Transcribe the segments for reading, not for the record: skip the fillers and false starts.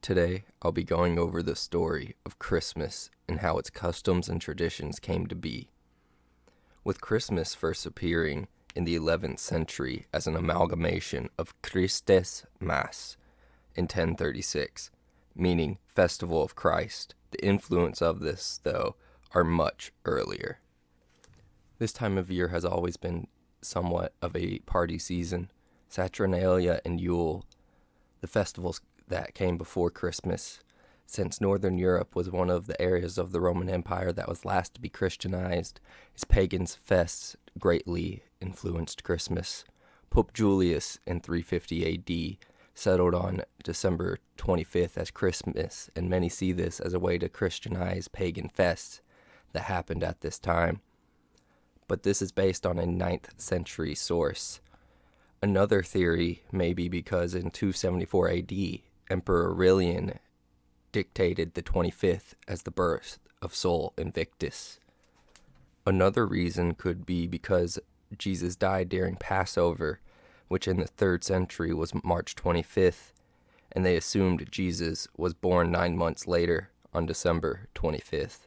Today, I'll be going over the story of Christmas and how its customs and traditions came to be. With Christmas first appearing in the 11th century as an amalgamation of Christes Mass in 1036, meaning Festival of Christ, the influence of this, though, are much earlier. This time of year has always been somewhat of a party season. Saturnalia and Yule, the festivals that came before Christmas, since Northern Europe was one of the areas of the Roman Empire that was last to be Christianized, its pagans' fests greatly influenced Christmas. Pope Julius in 350 A.D. settled on December 25th as Christmas, and many see this as a way to Christianize pagan fests that happened at this time. But this is based on a 9th century source. Another theory may be because in 274 A.D., Emperor Aurelian dictated the 25th as the birth of Sol Invictus. Another reason could be because Jesus died during Passover, which in the 3rd century was March 25th, and they assumed Jesus was born 9 months later on December 25th.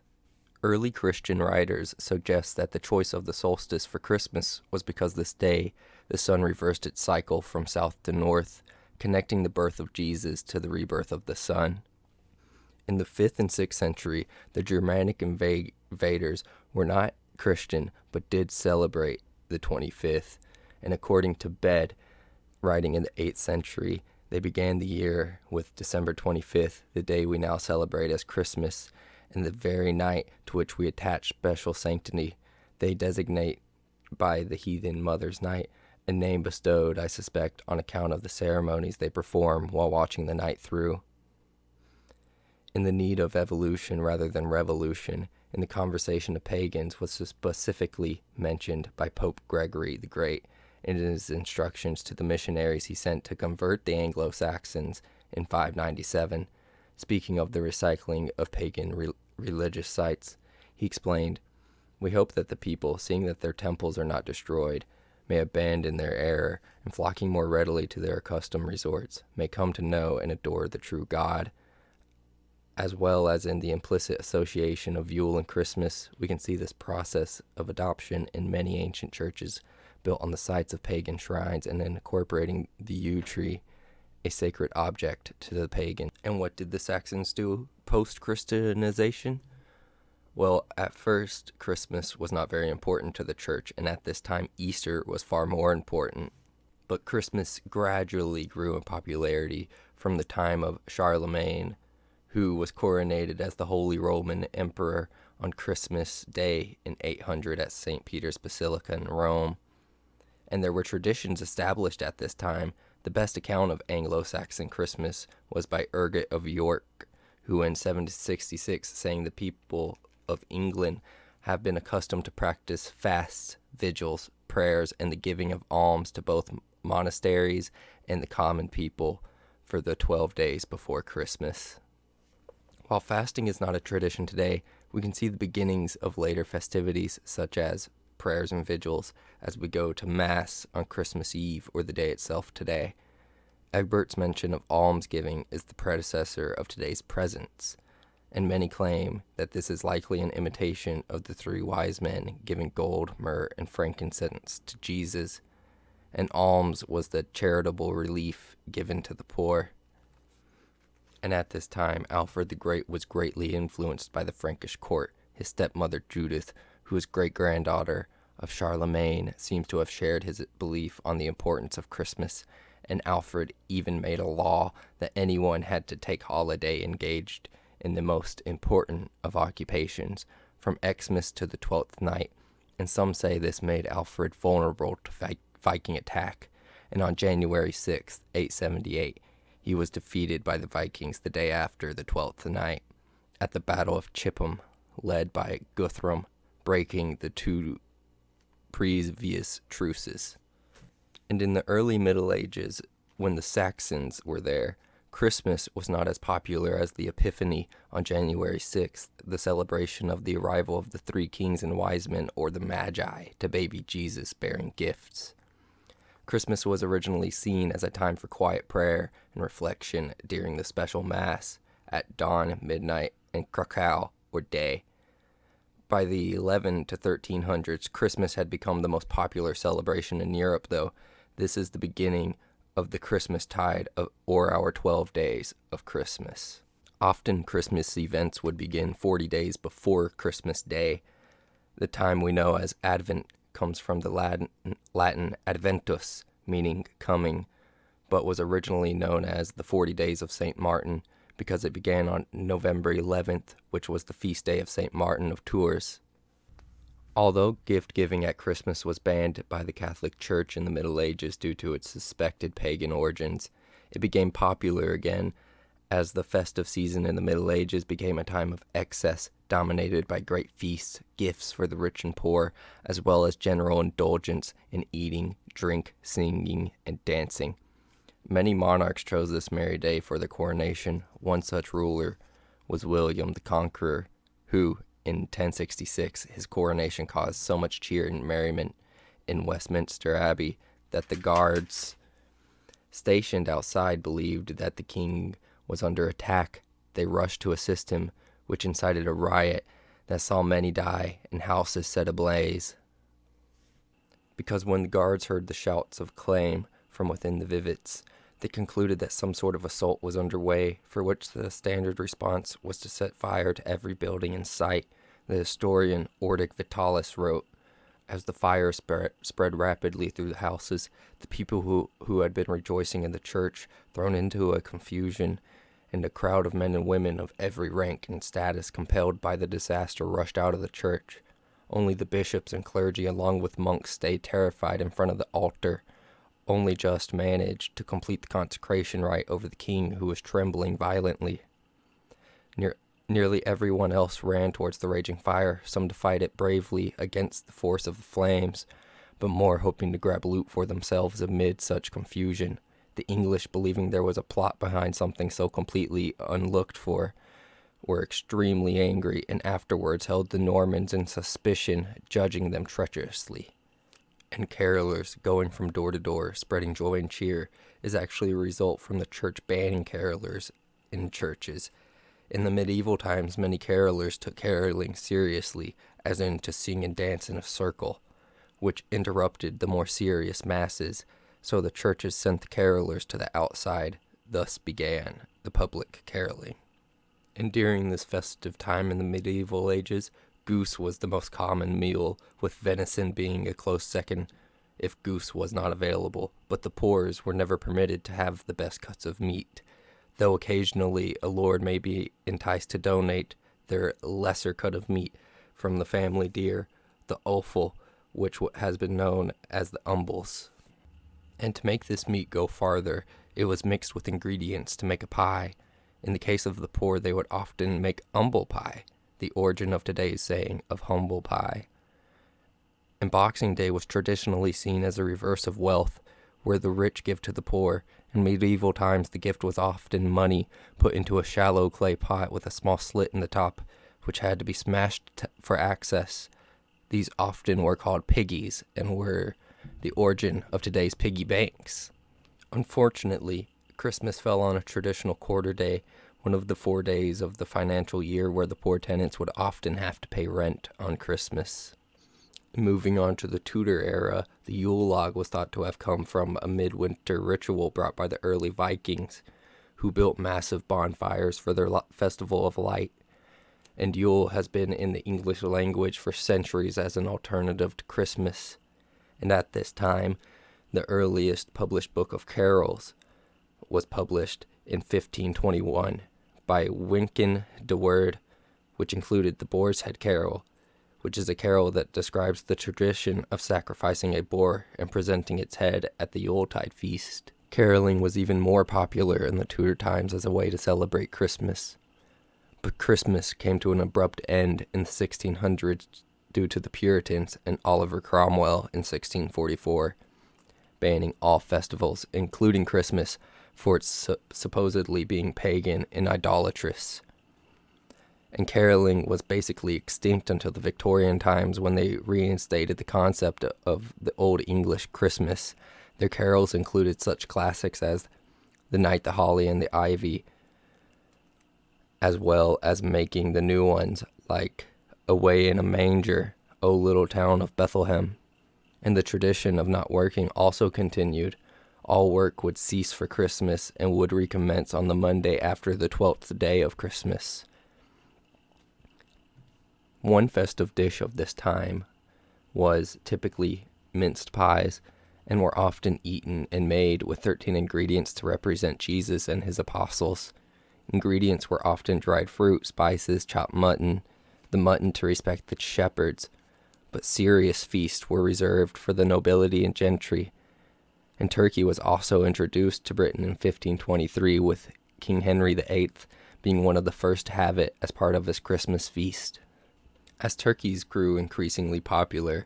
Early Christian writers suggest that the choice of the solstice for Christmas was because this day the sun reversed its cycle from south to north, connecting the birth of Jesus to the rebirth of the sun. In the 5th and 6th century, the Germanic invaders were not Christian, but did celebrate the 25th, and according to Bede, writing in the 8th century, they began the year with December 25th, the day we now celebrate as Christmas, and the very night to which we attach special sanctity. They designate by the heathen Mother's Night, a name bestowed, I suspect, on account of the ceremonies they perform while watching the night through. In the need of evolution rather than revolution, in the conversation of pagans was specifically mentioned by Pope Gregory the Great in his instructions to the missionaries he sent to convert the Anglo-Saxons in 597. Speaking of the recycling of pagan religious sites, he explained, "We hope that the people, seeing that their temples are not destroyed, may abandon their error, and flocking more readily to their accustomed resorts, may come to know and adore the true God." As well as in the implicit association of Yule and Christmas, we can see this process of adoption in many ancient churches built on the sites of pagan shrines and in incorporating the yew tree, a sacred object to the pagan. And what did the Saxons do post-Christianization? Well, at first, Christmas was not very important to the church, and at this time, Easter was far more important. But Christmas gradually grew in popularity from the time of Charlemagne, who was coronated as the Holy Roman Emperor on Christmas Day in 800 at St. Peter's Basilica in Rome. And there were traditions established at this time. The best account of Anglo-Saxon Christmas was by Urget of York, who in 766 saying the people of England have been accustomed to practice fasts, vigils, prayers, and the giving of alms to both monasteries and the common people for the 12 days before Christmas. While fasting is not a tradition today, we can see the beginnings of later festivities such as prayers and vigils as we go to Mass on Christmas Eve or the day itself today. Egbert's mention of almsgiving is the predecessor of today's presents, and many claim that this is likely an imitation of the 3 wise men giving gold, myrrh, and frankincense to Jesus, and alms was the charitable relief given to the poor. And at this time, Alfred the Great was greatly influenced by the Frankish court. His stepmother Judith, who was great-granddaughter of Charlemagne, seems to have shared his belief on the importance of Christmas, and Alfred even made a law that anyone had to take holiday engaged in the most important of occupations, from Xmas to the 12th night, and some say this made Alfred vulnerable to Viking attack, and on January 6th, 878, he was defeated by the Vikings the day after the 12th night, at the Battle of Chippum, led by Guthrum, breaking the 2 previous truces. And in the early Middle Ages, when the Saxons were there, Christmas was not as popular as the Epiphany on January 6th, the celebration of the arrival of the 3 kings and wise men, or the Magi, to baby Jesus bearing gifts. Christmas was originally seen as a time for quiet prayer and reflection during the special Mass at dawn, midnight, and Krakow, or day. By the 11 to 1300s, Christmas had become the most popular celebration in Europe, though. This is the beginning of the Christmas tide, or our 12 days of Christmas. Often Christmas events would begin 40 days before Christmas Day. The time we know as Advent comes from the Latin adventus, meaning coming, but was originally known as the 40 days of St. Martin because it began on November 11th, which was the feast day of St. Martin of Tours. Although gift-giving at Christmas was banned by the Catholic Church in the Middle Ages due to its suspected pagan origins, it became popular again as the festive season in the Middle Ages became a time of excess, dominated by great feasts, gifts for the rich and poor, as well as general indulgence in eating, drink, singing, and dancing. Many monarchs chose this merry day for their coronation. One such ruler was William the Conqueror, who, in 1066, his coronation caused so much cheer and merriment in Westminster Abbey that the guards stationed outside believed that the king was under attack. They rushed to assist him, which incited a riot that saw many die and houses set ablaze. Because when the guards heard the shouts of acclaim from within the vivets, they concluded that some sort of assault was underway, for which the standard response was to set fire to every building in sight. The historian Ordic Vitalis wrote, as the fire spread rapidly through the houses, the people who had been rejoicing in the church, thrown into a confusion, and a crowd of men and women of every rank and status, compelled by the disaster, rushed out of the church. Only the bishops and clergy, along with monks, stayed terrified in front of the altar. Only just managed to complete the consecration rite over the king, who was trembling violently. Nearly everyone else ran towards the raging fire, some to fight it bravely against the force of the flames, but more hoping to grab loot for themselves amid such confusion. The English, believing there was a plot behind something so completely unlooked for, were extremely angry, and afterwards held the Normans in suspicion, judging them treacherously. And carolers, going from door to door, spreading joy and cheer, is actually a result from the church banning carolers in churches. In the medieval times, many carolers took caroling seriously, as in to sing and dance in a circle, which interrupted the more serious masses, so the churches sent the carolers to the outside. Thus began the public caroling. And during this festive time in the medieval ages, goose was the most common meal, with venison being a close second if goose was not available, but the poors were never permitted to have the best cuts of meat, though occasionally a lord may be enticed to donate their lesser cut of meat from the family deer, the offal, which has been known as the umbles. And to make this meat go farther, it was mixed with ingredients to make a pie. In the case of the poor, they would often make humble pie, the origin of today's saying of humble pie. And Boxing Day was traditionally seen as a reverse of wealth, where the rich give to the poor. In medieval times, the gift was often money put into a shallow clay pot with a small slit in the top, which had to be smashed for access. These often were called piggies and were the origin of today's piggy banks. Unfortunately, Christmas fell on a traditional quarter day, one of the 4 days of the financial year where the poor tenants would often have to pay rent on Christmas. Moving on to the Tudor era, the Yule log was thought to have come from a midwinter ritual brought by the early Vikings, who built massive bonfires for their festival of light. And Yule has been in the English language for centuries as an alternative to Christmas. And at this time, the earliest published book of carols was published in 1521 by Wynkyn de Worde, which included the Boar's Head Carol, which is a carol that describes the tradition of sacrificing a boar and presenting its head at the Yuletide feast. Caroling was even more popular in the Tudor times as a way to celebrate Christmas. But Christmas came to an abrupt end in the 1600s due to the Puritans and Oliver Cromwell in 1644, banning all festivals, including Christmas, for its supposedly being pagan and idolatrous. And caroling was basically extinct until the Victorian times when they reinstated the concept of the Old English Christmas. Their carols included such classics as The Night, the Holly, and the Ivy, as well as making the new ones like Away in a Manger, O Little Town of Bethlehem. And the tradition of not working also continued. All work would cease for Christmas and would recommence on the Monday after the 12th day of Christmas. One festive dish of this time was typically minced pies, and were often eaten and made with 13 ingredients to represent Jesus and his apostles. Ingredients were often dried fruit, spices, chopped mutton, the mutton to respect the shepherds, but serious feasts were reserved for the nobility and gentry. And turkey was also introduced to Britain in 1523, with King Henry VIII being one of the first to have it as part of his Christmas feast. As turkeys grew increasingly popular,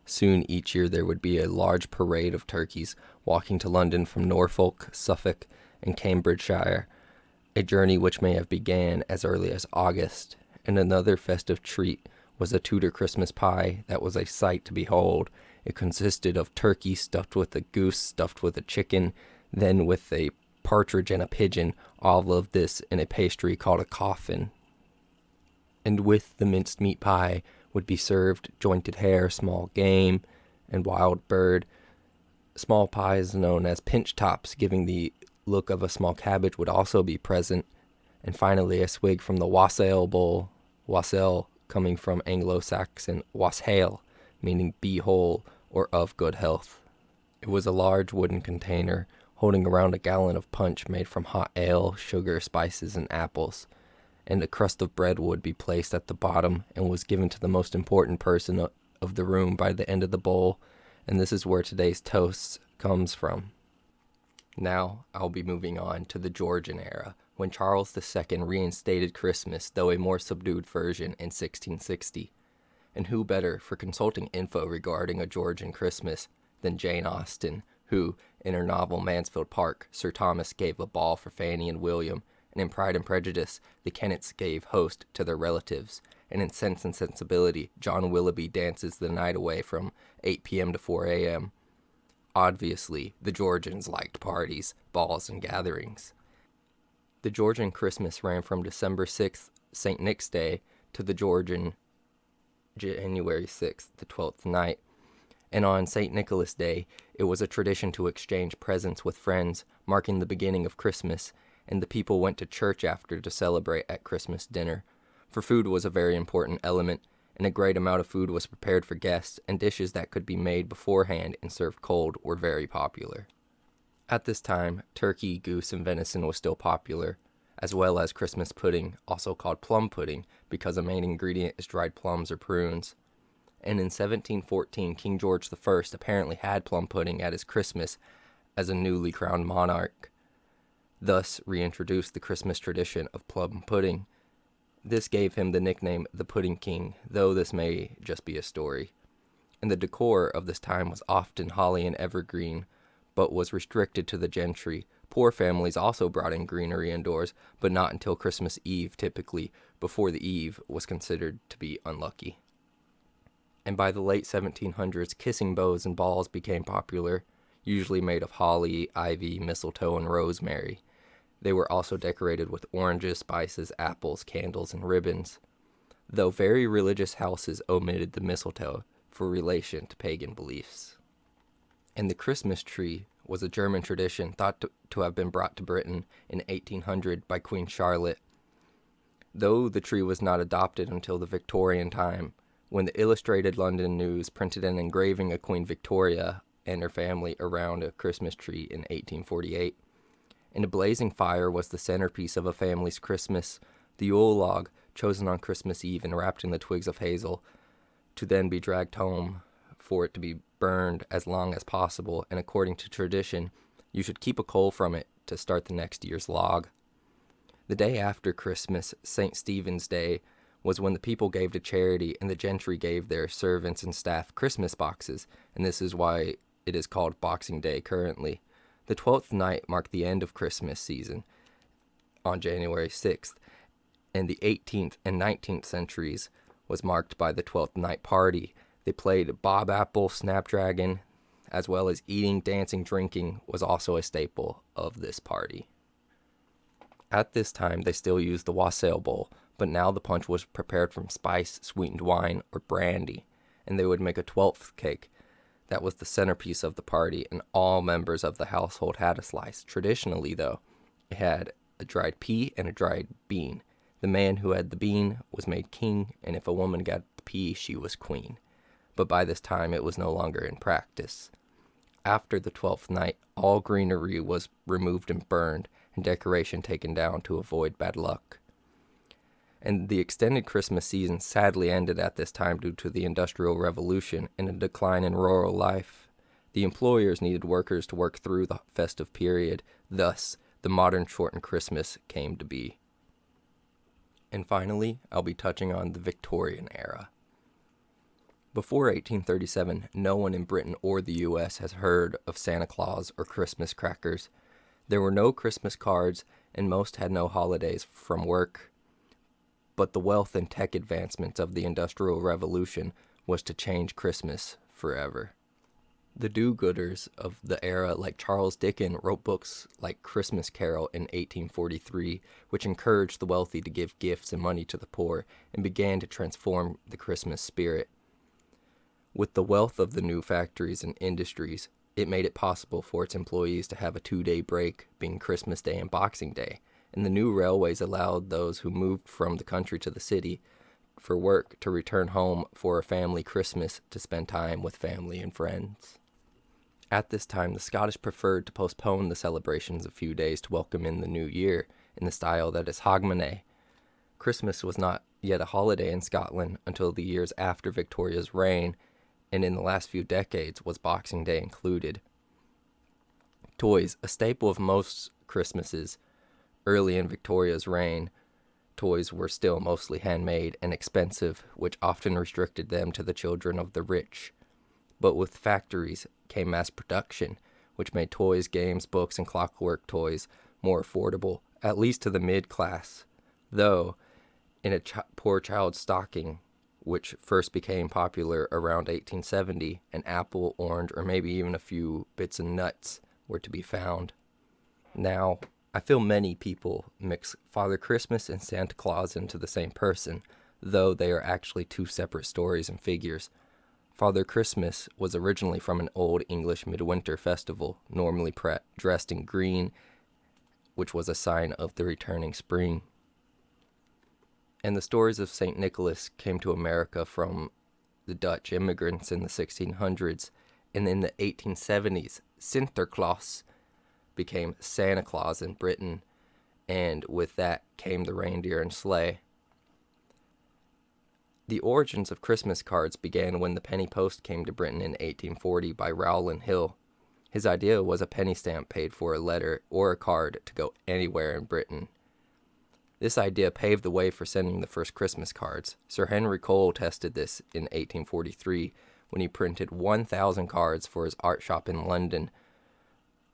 soon each year there would be a large parade of turkeys walking to London from Norfolk, Suffolk, and Cambridgeshire, a journey which may have began as early as August. And another festive treat was a Tudor Christmas pie that was a sight to behold. It consisted of turkey stuffed with a goose, stuffed with a chicken, then with a partridge and a pigeon, all of this in a pastry called a coffin. And with the minced meat pie would be served jointed hare, small game, and wild bird. Small pies known as pinch tops, giving the look of a small cabbage, would also be present. And finally, a swig from the wassail bowl, wassail coming from Anglo-Saxon wassail, meaning be whole or of good health. It was a large wooden container holding around a gallon of punch made from hot ale, sugar, spices, and apples. And a crust of bread would be placed at the bottom and was given to the most important person of the room by the end of the bowl, and this is where today's toast comes from. Now I'll be moving on to the Georgian era, when Charles II reinstated Christmas, though a more subdued version, in 1660. And who better for consulting info regarding a Georgian Christmas than Jane Austen, who, in her novel Mansfield Park, Sir Thomas gave a ball for Fanny and William, and in Pride and Prejudice, the Kennets gave host to their relatives, and in Sense and Sensibility, John Willoughby dances the night away from 8 p.m. to 4 a.m. Obviously, the Georgians liked parties, balls, and gatherings. The Georgian Christmas ran from December 6th, St. Nick's Day, to the Georgian January 6th, the 12th night. And on St. Nicholas Day, it was a tradition to exchange presents with friends, marking the beginning of Christmas, and the people went to church after to celebrate at Christmas dinner. For food was a very important element, and a great amount of food was prepared for guests, and dishes that could be made beforehand and served cold were very popular. At this time, turkey, goose, and venison was still popular, as well as Christmas pudding, also called plum pudding, because a main ingredient is dried plums or prunes. And in 1714, King George I apparently had plum pudding at his Christmas as a newly crowned monarch, thus reintroduced the Christmas tradition of plum pudding. This gave him the nickname the Pudding King, though this may just be a story. And the decor of this time was often holly and evergreen, but was restricted to the gentry. Poor families also brought in greenery indoors, but not until Christmas Eve, typically, before the eve was considered to be unlucky. And by the late 1700s, kissing bows and balls became popular, usually made of holly, ivy, mistletoe, and rosemary. They were also decorated with oranges, spices, apples, candles, and ribbons, though very religious houses omitted the mistletoe for relation to pagan beliefs. And the Christmas tree was a German tradition thought to have been brought to Britain in 1800 by Queen Charlotte, though the tree was not adopted until the Victorian time, when the Illustrated London News printed an engraving of Queen Victoria and her family around a Christmas tree in 1848. And a blazing fire was the centerpiece of a family's Christmas, the Yule log, chosen on Christmas Eve and wrapped in the twigs of hazel, to then be dragged home for it to be burned as long as possible, and according to tradition, you should keep a coal from it to start the next year's log. The day after Christmas, St. Stephen's Day, was when the people gave to charity and the gentry gave their servants and staff Christmas boxes, and this is why it is called Boxing Day currently. The 12th night marked the end of Christmas season on January 6th, and the 18th and 19th centuries was marked by the 12th night party. They played Bob Apple, Snapdragon, as well as eating, dancing, drinking, was also a staple of this party. At this time, they still used the wassail bowl, but now the punch was prepared from spice, sweetened wine, or brandy, and they would make a 12th cake. That was the centerpiece of the party, and all members of the household had a slice. Traditionally, though, it had a dried pea and a dried bean. The man who had the bean was made king, and if a woman got the pea, she was queen. But by this time, it was no longer in practice. After the 12th night, all greenery was removed and burned, and decoration taken down to avoid bad luck. And the extended Christmas season sadly ended at this time due to the Industrial Revolution and a decline in rural life. The employers needed workers to work through the festive period, thus, the modern shortened Christmas came to be. And finally, I'll be touching on the Victorian era. Before 1837, no one in Britain or the U.S. has heard of Santa Claus or Christmas crackers. There were no Christmas cards, and most had no holidays from work. But the wealth and tech advancements of the Industrial Revolution was to change Christmas forever. The do-gooders of the era, like Charles Dickens, wrote books like Christmas Carol in 1843, which encouraged the wealthy to give gifts and money to the poor, and began to transform the Christmas spirit. With the wealth of the new factories and industries, it made it possible for its employees to have a 2-day break, being Christmas Day and Boxing Day, and the new railways allowed those who moved from the country to the city for work to return home for a family Christmas to spend time with family and friends. At this time, the Scottish preferred to postpone the celebrations a few days to welcome in the new year in the style that is Hogmanay. Christmas was not yet a holiday in Scotland until the years after Victoria's reign, and in the last few decades was Boxing Day included. Toys, a staple of most Christmases. Early in Victoria's reign, toys were still mostly handmade and expensive, which often restricted them to the children of the rich. But with factories came mass production, which made toys, games, books, and clockwork toys more affordable, at least to the mid-class. Though, in a poor child's stocking, which first became popular around 1870, an apple, orange, or maybe even a few bits of nuts were to be found. Now, I feel many people mix Father Christmas and Santa Claus into the same person, though they are actually two separate stories and figures. Father Christmas was originally from an old English midwinter festival, normally dressed in green, which was a sign of the returning spring. And the stories of St. Nicholas came to America from the Dutch immigrants in the 1600s, and in the 1870s, Sinterklaas became Santa Claus in Britain, and with that came the reindeer and sleigh. The origins of Christmas cards began when the penny post came to Britain in 1840 by Rowland Hill. His idea was a penny stamp paid for a letter or a card to go anywhere in Britain. This idea paved the way for sending the first Christmas cards. Sir Henry Cole tested this in 1843 when he printed 1,000 cards for his art shop in London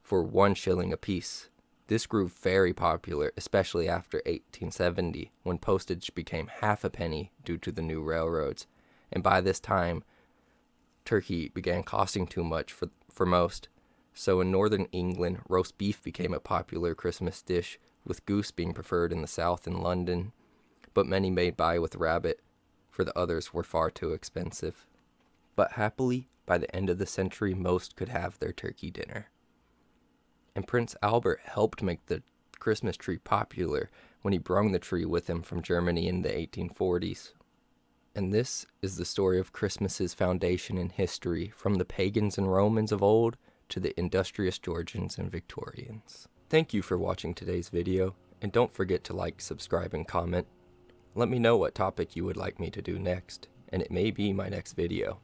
for 1 shilling apiece. This grew very popular, especially after 1870, when postage became half a penny due to the new railroads. And by this time, turkey began costing too much for most. So in northern England, roast beef became a popular Christmas dish, with goose being preferred in the south and London, but many made by with rabbit, for the others were far too expensive. But happily, by the end of the century, most could have their turkey dinner. And Prince Albert helped make the Christmas tree popular when he brung the tree with him from Germany in the 1840s. And this is the story of Christmas's foundation in history, from the pagans and Romans of old to the industrious Georgians and Victorians. Thank you for watching today's video, and don't forget to like, subscribe, and comment. Let me know what topic you would like me to do next, and it may be my next video.